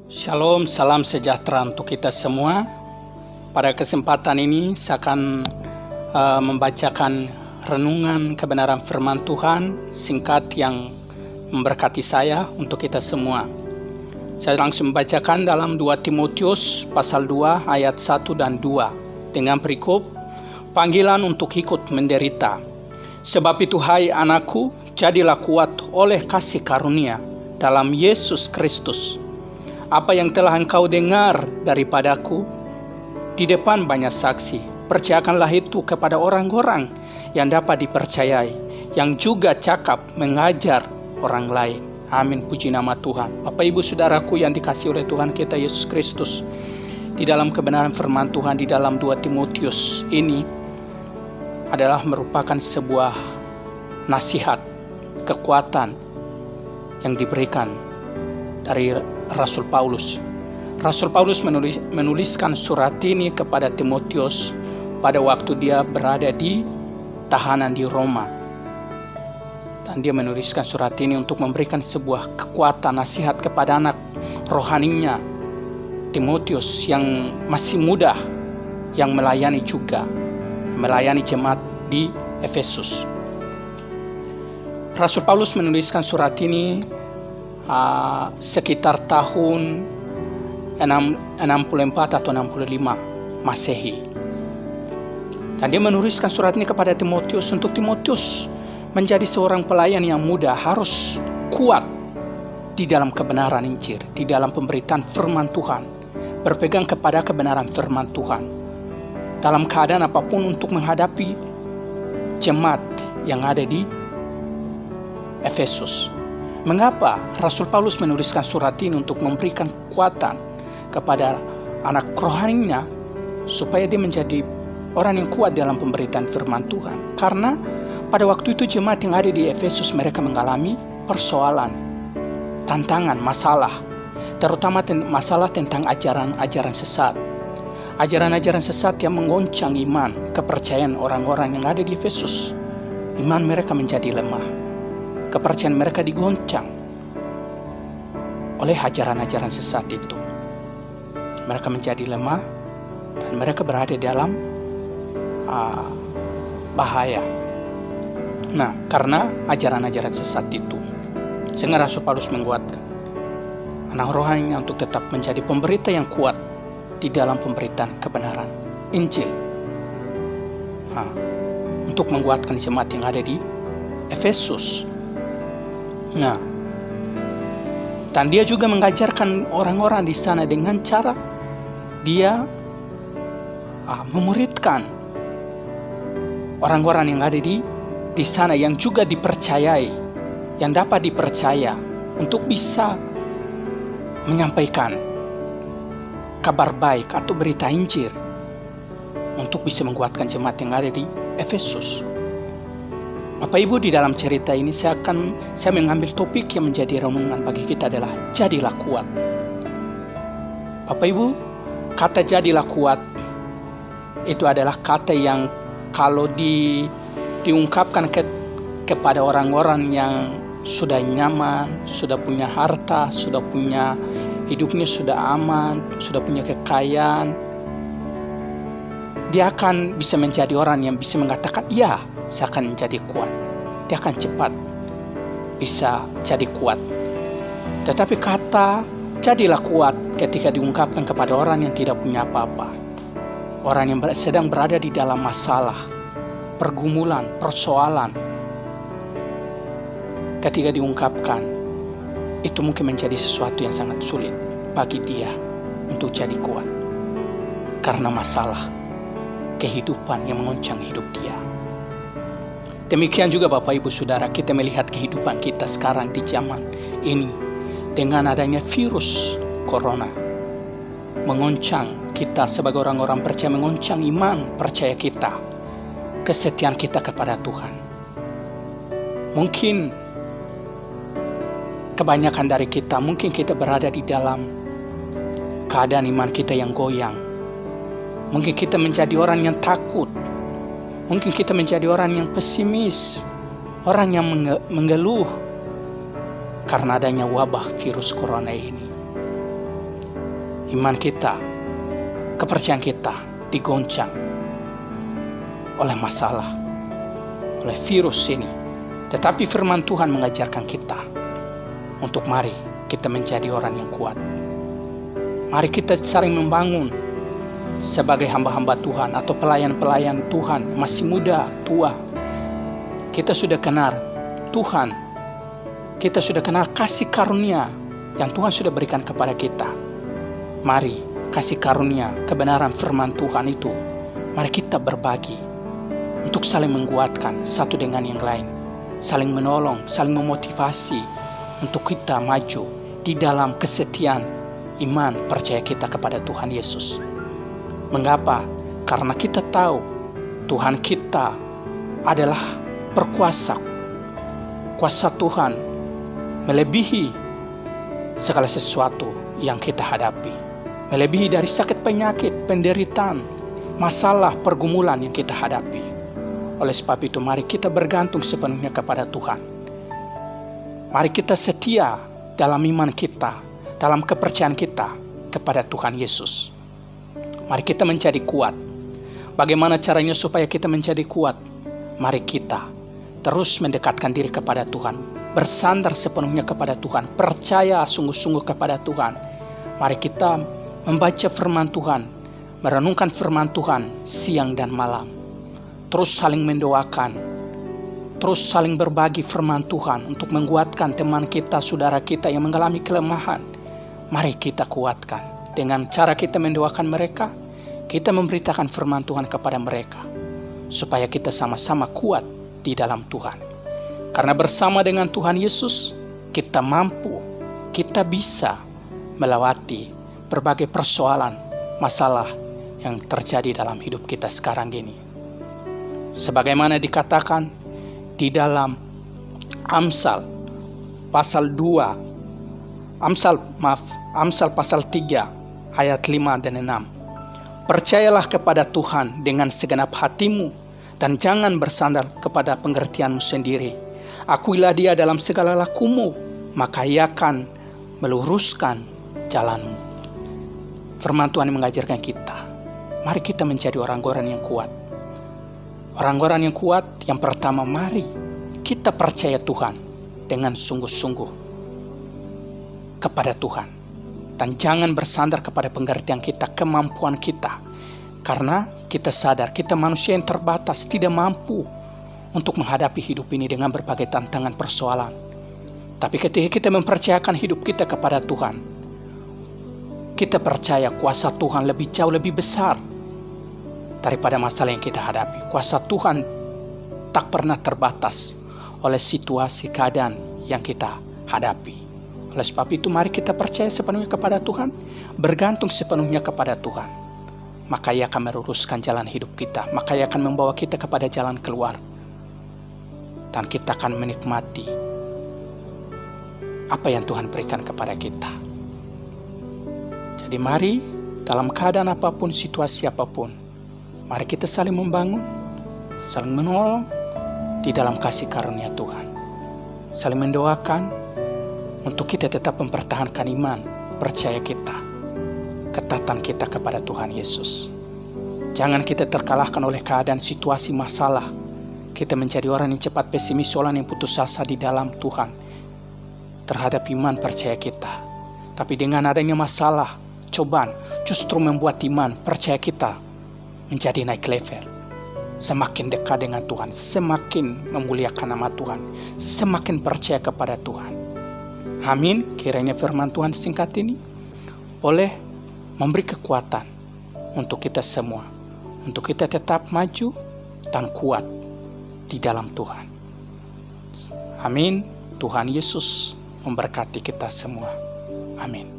Shalom, salam sejahtera untuk kita semua. Pada kesempatan ini saya akan membacakan renungan kebenaran firman Tuhan singkat yang memberkati saya untuk kita semua. Saya langsung membacakan dalam 2 Timotius pasal 2 ayat 1 dan 2 dengan perikop panggilan untuk ikut menderita. Sebab itu hai anakku, jadilah kuat oleh kasih karunia dalam Yesus Kristus. Apa yang telah engkau dengar daripadaku di depan banyak saksi, percayakanlah itu kepada orang-orang yang dapat dipercayai, yang juga cakap mengajar orang lain. Amin, puji nama Tuhan. Bapak Ibu Saudaraku yang dikasihi oleh Tuhan kita Yesus Kristus, di dalam kebenaran firman Tuhan di dalam 2 Timotius ini adalah merupakan sebuah nasihat, kekuatan yang diberikan dari Rasul Paulus. Rasul Paulus menuliskan surat ini kepada Timotius pada waktu dia berada di tahanan di Roma. Dan dia menuliskan surat ini untuk memberikan sebuah kekuatan nasihat kepada anak rohaninya Timotius yang masih muda, yang melayani juga, melayani jemaat di Efesus. Rasul Paulus menuliskan surat ini sekitar tahun 64 atau 65 Masehi. Dan dia menuliskan surat ini kepada Timotius untuk Timotius menjadi seorang pelayan yang muda, harus kuat di dalam kebenaran Injil, di dalam pemberitaan firman Tuhan, berpegang kepada kebenaran firman Tuhan dalam keadaan apapun untuk menghadapi jemaat yang ada di Efesus. Mengapa Rasul Paulus menuliskan surat ini? Untuk memberikan kekuatan kepada anak rohaninya supaya dia menjadi orang yang kuat dalam pemberitaan firman Tuhan. Karena pada waktu itu jemaat yang ada di Efesus mereka mengalami persoalan, tantangan, masalah, terutama masalah tentang ajaran-ajaran sesat. Ajaran-ajaran sesat yang menggoncang iman, kepercayaan orang-orang yang ada di Efesus. Iman mereka menjadi lemah. Kepercayaan mereka digoncang oleh ajaran-ajaran sesat itu. Mereka menjadi lemah dan mereka berada dalam bahaya. Nah, karena ajaran-ajaran sesat itu, sehingga Rasul Paulus menguatkan anak rohani untuk tetap menjadi pemberita yang kuat di dalam pemberitaan kebenaran Injil. Untuk menguatkan jemaat yang ada di Efesus. Nah, dan dia juga mengajarkan orang-orang di sana dengan cara dia memuridkan orang-orang yang ada di sana yang juga dipercayai, yang dapat dipercaya untuk bisa menyampaikan kabar baik atau berita Injil untuk bisa menguatkan jemaat yang ada di Efesus. Bapak Ibu, di dalam cerita ini saya mengambil topik yang menjadi renungan bagi kita adalah jadilah kuat. Bapak Ibu, kata jadilah kuat itu adalah kata yang kalau diungkapkan kepada orang-orang yang sudah nyaman, sudah punya harta, sudah punya hidupnya sudah aman, sudah punya kekayaan, dia akan bisa menjadi orang yang bisa mengatakan, ya, saya akan menjadi kuat. Dia akan cepat bisa jadi kuat. Tetapi kata jadilah kuat ketika diungkapkan kepada orang yang tidak punya apa-apa, orang yang sedang berada di dalam masalah, pergumulan, persoalan, ketika diungkapkan, itu mungkin menjadi sesuatu yang sangat sulit bagi dia untuk jadi kuat. Karena masalah kehidupan yang mengoncang hidup dia. Demikian juga Bapak Ibu Saudara, kita melihat kehidupan kita sekarang di zaman ini dengan adanya virus corona mengoncang kita sebagai orang-orang percaya, mengoncang iman percaya kita, kesetiaan kita kepada Tuhan. Mungkin kebanyakan dari kita, mungkin kita berada di dalam keadaan iman kita yang goyang. Mungkin kita menjadi orang yang takut. Mungkin kita menjadi orang yang pesimis, orang yang mengeluh karena adanya wabah virus corona ini. iman kita, kepercayaan kita digoncang oleh masalah, oleh virus ini. Tetapi firman Tuhan mengajarkan kita untuk mari kita menjadi orang yang kuat. Mari kita saling membangun sebagai hamba-hamba Tuhan atau pelayan-pelayan Tuhan, masih muda, tua. Kita sudah kenal Tuhan, kita sudah kenal kasih karunia yang Tuhan sudah berikan kepada kita. Mari kasih karunia kebenaran firman Tuhan itu, mari kita berbagi untuk saling menguatkan satu dengan yang lain, saling menolong, saling memotivasi untuk kita maju di dalam kesetiaan iman percaya kita kepada Tuhan Yesus. Mengapa? Karena kita tahu Tuhan kita adalah berkuasa. Kuasa Tuhan melebihi segala sesuatu yang kita hadapi, melebihi dari sakit penyakit, penderitaan, masalah, pergumulan yang kita hadapi. Oleh sebab itu mari kita bergantung sepenuhnya kepada Tuhan. Mari kita setia dalam iman kita, dalam kepercayaan kita kepada Tuhan Yesus. Mari kita menjadi kuat. Bagaimana caranya supaya kita menjadi kuat? Mari kita terus mendekatkan diri kepada Tuhan, bersandar sepenuhnya kepada Tuhan, percaya sungguh-sungguh kepada Tuhan. Mari kita membaca firman Tuhan, merenungkan firman Tuhan siang dan malam. Terus saling mendoakan, terus saling berbagi firman Tuhan untuk menguatkan teman kita, saudara kita yang mengalami kelemahan. Mari kita kuatkan dengan cara kita mendoakan mereka, kita memberitakan firman Tuhan kepada mereka, supaya kita sama-sama kuat di dalam Tuhan. Karena bersama dengan Tuhan Yesus, kita mampu, kita bisa melewati berbagai persoalan, masalah yang terjadi dalam hidup kita sekarang ini. Sebagaimana dikatakan di dalam Amsal pasal 2, Amsal pasal 3 ayat 5 dan 6. Percayalah kepada Tuhan dengan segenap hatimu dan jangan bersandar kepada pengertianmu sendiri. Akuilah Dia dalam segala lakumu, maka Ia akan meluruskan jalanmu. Firman Tuhan mengajarkan kita, mari kita menjadi orang-orang yang kuat. Orang-orang yang kuat, yang pertama mari kita percaya Tuhan dengan sungguh-sungguh kepada Tuhan. Dan jangan bersandar kepada pengertian kita, kemampuan kita. Karena kita sadar kita manusia yang terbatas, tidak mampu untuk menghadapi hidup ini dengan berbagai tantangan persoalan. Tapi ketika kita mempercayakan hidup kita kepada Tuhan, kita percaya kuasa Tuhan lebih jauh lebih besar daripada masalah yang kita hadapi. Kuasa Tuhan tak pernah terbatas oleh situasi keadaan yang kita hadapi. Oleh sebab itu mari kita percaya sepenuhnya kepada Tuhan, bergantung sepenuhnya kepada Tuhan. Maka Ia akan meluruskan jalan hidup kita, maka Ia akan membawa kita kepada jalan keluar. Dan kita akan menikmati apa yang Tuhan berikan kepada kita. Jadi mari dalam keadaan apapun, situasi apapun, mari kita saling membangun, saling menolong di dalam kasih karunia Tuhan. Saling mendoakan untuk kita tetap mempertahankan iman, percaya kita, ketatan kita kepada Tuhan Yesus. Jangan kita terkalahkan oleh keadaan situasi masalah. Kita menjadi orang yang cepat pesimis, orang yang putus asa di dalam Tuhan terhadap iman percaya kita. Tapi dengan adanya masalah, cobaan justru membuat iman percaya kita menjadi naik level. Semakin dekat dengan Tuhan, semakin memuliakan nama Tuhan, semakin percaya kepada Tuhan. Amin. Kiranya firman Tuhan singkat ini boleh memberi kekuatan untuk kita semua, untuk kita tetap maju dan kuat di dalam Tuhan. Amin. Tuhan Yesus memberkati kita semua. Amin.